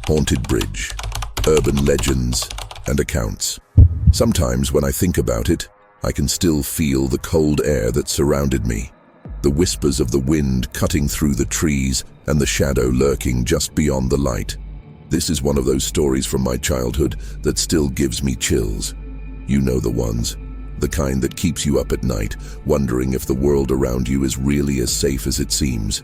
haunted bridge, urban legends, and accounts. Sometimes when I think about it, I can still feel the cold air that surrounded me, the whispers of the wind cutting through the trees and the shadow lurking just beyond the light. This is one of those stories from my childhood that still gives me chills. You know the ones, the kind that keeps you up at night, wondering if the world around you is really as safe as it seems.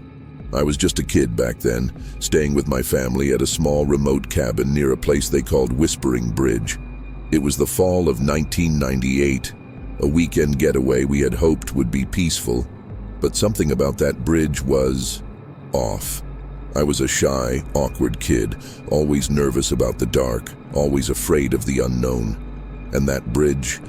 I was just a kid back then, staying with my family at a small remote cabin near a place they called Whispering Bridge. It was the fall of 1998, a weekend getaway we had hoped would be peaceful, but something about that bridge was off. I was a shy, awkward kid, always nervous about the dark, always afraid of the unknown. And that bridge,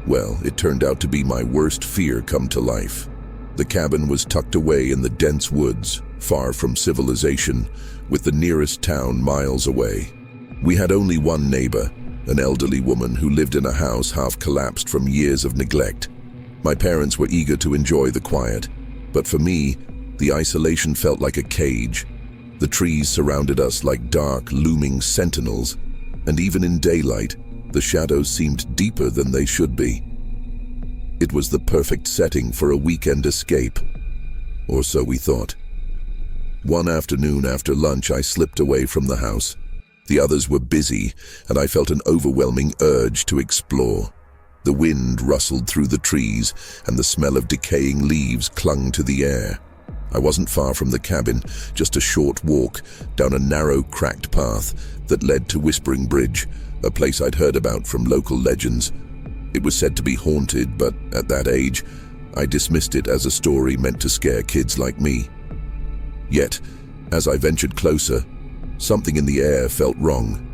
well, it turned out to be my worst fear come to life. The cabin was tucked away in the dense woods, far from civilization, with the nearest town miles away. We had only one neighbor, an elderly woman who lived in a house half collapsed from years of neglect. My parents were eager to enjoy the quiet, but for me, the isolation felt like a cage. The trees surrounded us like dark, looming sentinels, and even in daylight, the shadows seemed deeper than they should be. It was the perfect setting for a weekend escape, or so we thought. One afternoon after lunch, I slipped away from the house. The others were busy, and I felt an overwhelming urge to explore. The wind rustled through the trees, and the smell of decaying leaves clung to the air. I wasn't far from the cabin, just a short walk down a narrow, cracked path that led to Whispering Bridge, a place I'd heard about from local legends. It was said to be haunted, but at that age, I dismissed it as a story meant to scare kids like me. Yet, as I ventured closer, something in the air felt wrong.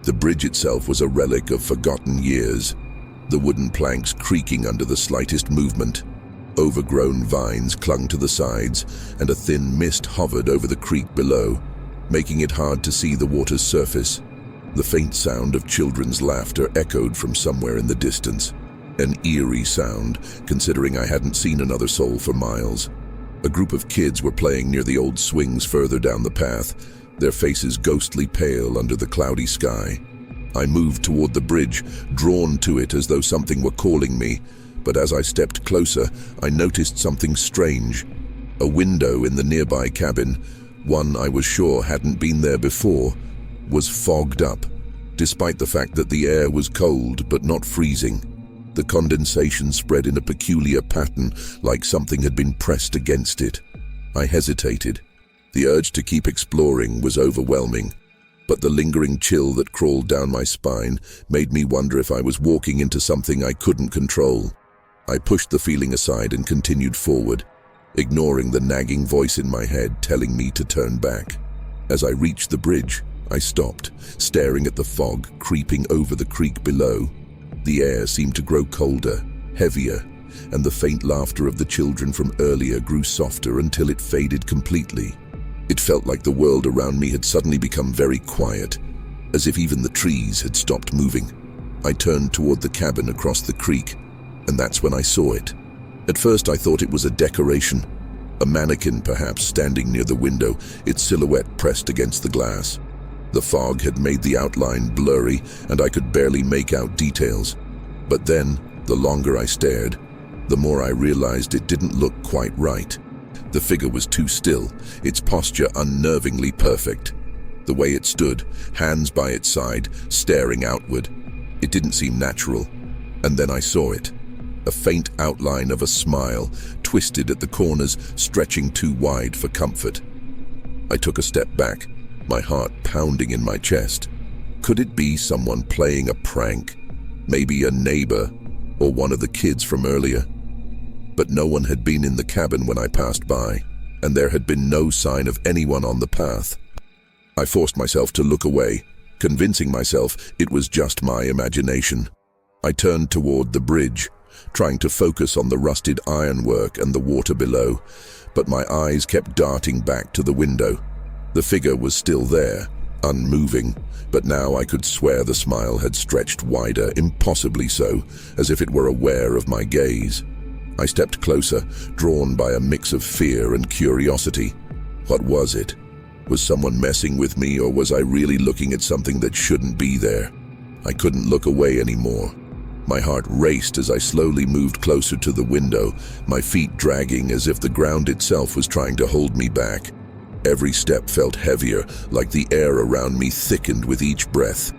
The bridge itself was a relic of forgotten years, the wooden planks creaking under the slightest movement. Overgrown vines clung to the sides, and a thin mist hovered over the creek below, making it hard to see the water's surface. The faint sound of children's laughter echoed from somewhere in the distance, an eerie sound, considering I hadn't seen another soul for miles. A group of kids were playing near the old swings further down the path, their faces ghostly pale under the cloudy sky. I moved toward the bridge, drawn to it as though something were calling me, but as I stepped closer, I noticed something strange. A window in the nearby cabin, one I was sure hadn't been there before, was fogged up, despite the fact that the air was cold but not freezing. The condensation spread in a peculiar pattern, like something had been pressed against it. I hesitated. The urge to keep exploring was overwhelming, but the lingering chill that crawled down my spine made me wonder if I was walking into something I couldn't control. I pushed the feeling aside and continued forward, ignoring the nagging voice in my head telling me to turn back. As I reached the bridge, I stopped, staring at the fog creeping over the creek below. The air seemed to grow colder, heavier, and the faint laughter of the children from earlier grew softer until it faded completely. It felt like the world around me had suddenly become very quiet, as if even the trees had stopped moving. I turned toward the cabin across the creek, and that's when I saw it. At first I thought it was a decoration, a mannequin perhaps standing near the window, its silhouette pressed against the glass. The fog had made the outline blurry, and I could barely make out details. But then, the longer I stared, the more I realized it didn't look quite right. The figure was too still, its posture unnervingly perfect. The way it stood, hands by its side, staring outward. It didn't seem natural. And then I saw it. A faint outline of a smile, twisted at the corners, stretching too wide for comfort. I took a step back, my heart pounding in my chest. Could it be someone playing a prank? Maybe a neighbor, or one of the kids from earlier? But no one had been in the cabin when I passed by, and there had been no sign of anyone on the path. I forced myself to look away, convincing myself it was just my imagination. I turned toward the bridge, trying to focus on the rusted ironwork and the water below, but my eyes kept darting back to the window. The figure was still there, unmoving, but now I could swear the smile had stretched wider, impossibly so, as if it were aware of my gaze. I stepped closer, drawn by a mix of fear and curiosity. What was it? Was someone messing with me, or was I really looking at something that shouldn't be there? I couldn't look away anymore. My heart raced as I slowly moved closer to the window, my feet dragging as if the ground itself was trying to hold me back. Every step felt heavier, like the air around me thickened with each breath.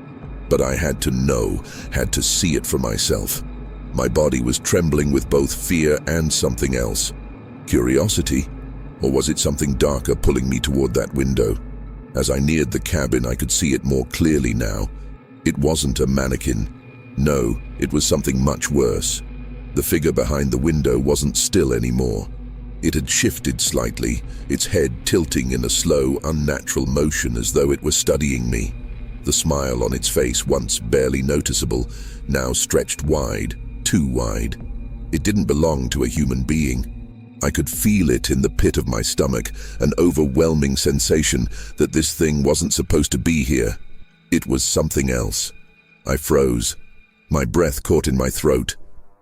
But I had to know, had to see it for myself. My body was trembling with both fear and something else. Curiosity? Or was it something darker pulling me toward that window? As I neared the cabin, I could see it more clearly now. It wasn't a mannequin. No, it was something much worse. The figure behind the window wasn't still anymore. It had shifted slightly, its head tilting in a slow, unnatural motion as though it were studying me. The smile on its face, once barely noticeable, now stretched wide, too wide. It didn't belong to a human being. I could feel it in the pit of my stomach, an overwhelming sensation that this thing wasn't supposed to be here. It was something else. I froze. My breath caught in my throat.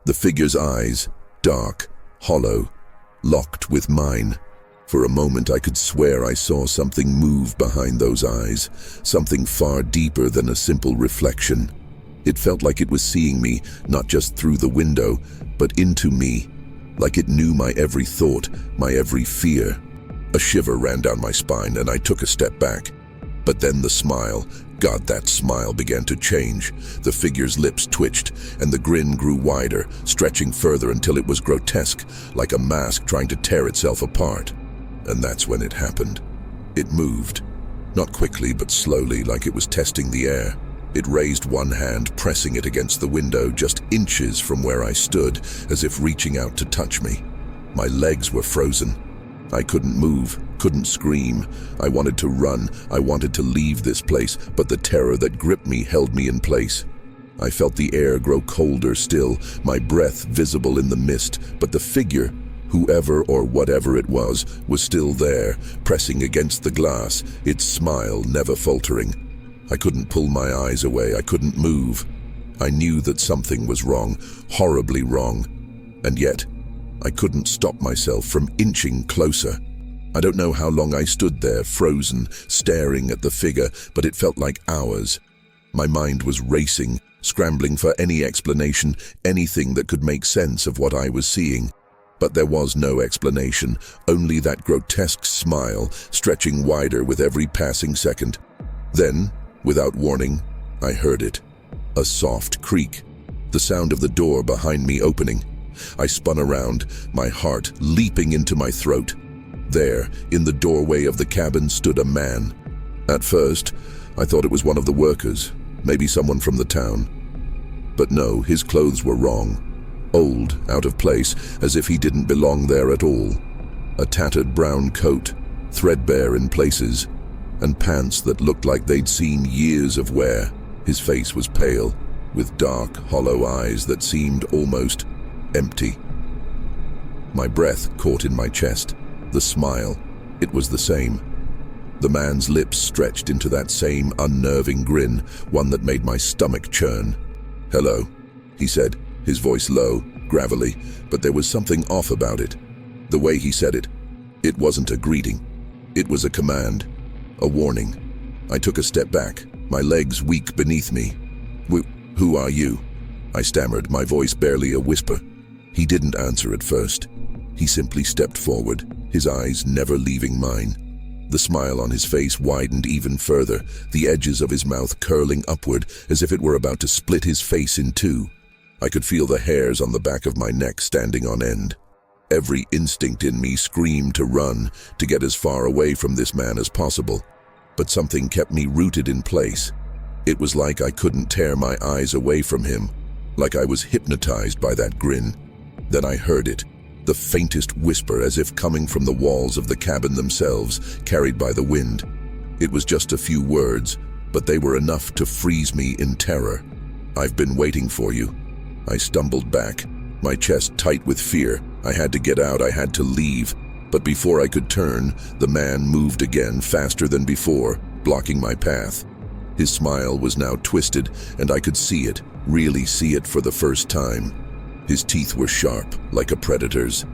The figure's eyes, dark, hollow, locked with mine. For a moment I could swear I saw something move behind those eyes, something far deeper than a simple reflection. It felt like it was seeing me, not just through the window, but into me, like it knew my every thought, my every fear. A shiver ran down my spine and I took a step back. But then the smile, God, that smile began to change. The figure's lips twitched, and the grin grew wider, stretching further until it was grotesque, like a mask trying to tear itself apart. And that's when it happened. It moved. Not quickly, but slowly, like it was testing the air. It raised one hand, pressing it against the window just inches from where I stood, as if reaching out to touch me. My legs were frozen. I couldn't move, couldn't scream. I wanted to run, I wanted to leave this place, but the terror that gripped me held me in place. I felt the air grow colder still, my breath visible in the mist, but the figure, whoever or whatever it was still there, pressing against the glass, its smile never faltering. I couldn't pull my eyes away, I couldn't move. I knew that something was wrong, horribly wrong, and yet I couldn't stop myself from inching closer. I don't know how long I stood there, frozen, staring at the figure, but it felt like hours. My mind was racing, scrambling for any explanation, anything that could make sense of what I was seeing. But there was no explanation, only that grotesque smile, stretching wider with every passing second. Then, without warning, I heard it. A soft creak. The sound of the door behind me opening. I spun around, my heart leaping into my throat. There, in the doorway of the cabin, stood a man. At first, I thought it was one of the workers, maybe someone from the town. But no, his clothes were wrong. Old, out of place, as if he didn't belong there at all. A tattered brown coat, threadbare in places, and pants that looked like they'd seen years of wear. His face was pale, with dark, hollow eyes that seemed almost empty. My breath caught in my chest. The smile, it was the same. The man's lips stretched into that same unnerving grin, one that made my stomach churn. "Hello," he said, his voice low, gravelly, but there was something off about it. The way he said it wasn't a greeting. It was a command, a warning. I took a step back, my legs weak beneath me. Who are you?" I stammered, my voice barely a whisper. He didn't answer at first. He simply stepped forward, his eyes never leaving mine. The smile on his face widened even further, the edges of his mouth curling upward as if it were about to split his face in two. I could feel the hairs on the back of my neck standing on end. Every instinct in me screamed to run, to get as far away from this man as possible. But something kept me rooted in place. It was like I couldn't tear my eyes away from him, like I was hypnotized by that grin. Then I heard it, the faintest whisper as if coming from the walls of the cabin themselves, carried by the wind. It was just a few words, but they were enough to freeze me in terror. "I've been waiting for you." I stumbled back, my chest tight with fear. I had to get out, I had to leave. But before I could turn, the man moved again, faster than before, blocking my path. His smile was now twisted, and I could see it, really see it for the first time. His teeth were sharp, like a predator's,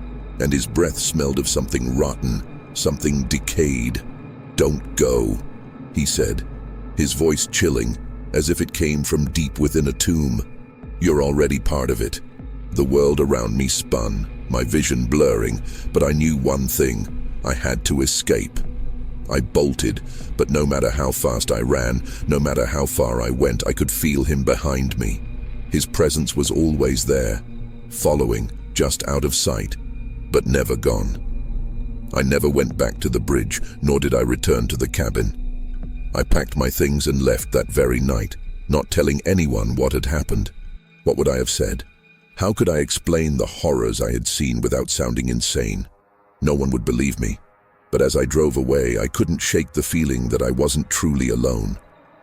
and his breath smelled of something rotten, something decayed. "Don't go," he said, his voice chilling, as if it came from deep within a tomb. "You're already part of it." The world around me spun, my vision blurring, but I knew one thing: I had to escape. I bolted, but no matter how fast I ran, no matter how far I went, I could feel him behind me. His presence was always there, following, just out of sight, but never gone. I never went back to the bridge, nor did I return to the cabin. I packed my things and left that very night, not telling anyone what had happened. What would I have said? How could I explain the horrors I had seen without sounding insane? No one would believe me. But as I drove away, I couldn't shake the feeling that I wasn't truly alone.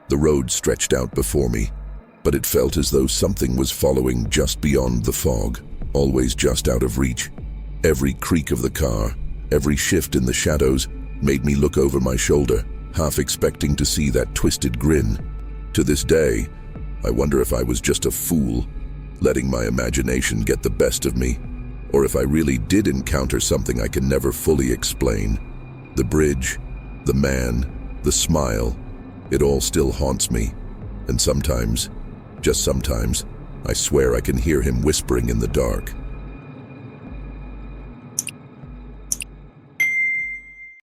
The road stretched out before me, but it felt as though something was following just beyond the fog, always just out of reach. Every creak of the car, every shift in the shadows, made me look over my shoulder, half expecting to see that twisted grin. To this day, I wonder if I was just a fool, letting my imagination get the best of me, or if I really did encounter something I can never fully explain. The bridge, the man, the smile, it all still haunts me. And sometimes, just sometimes, I swear I can hear him whispering in the dark.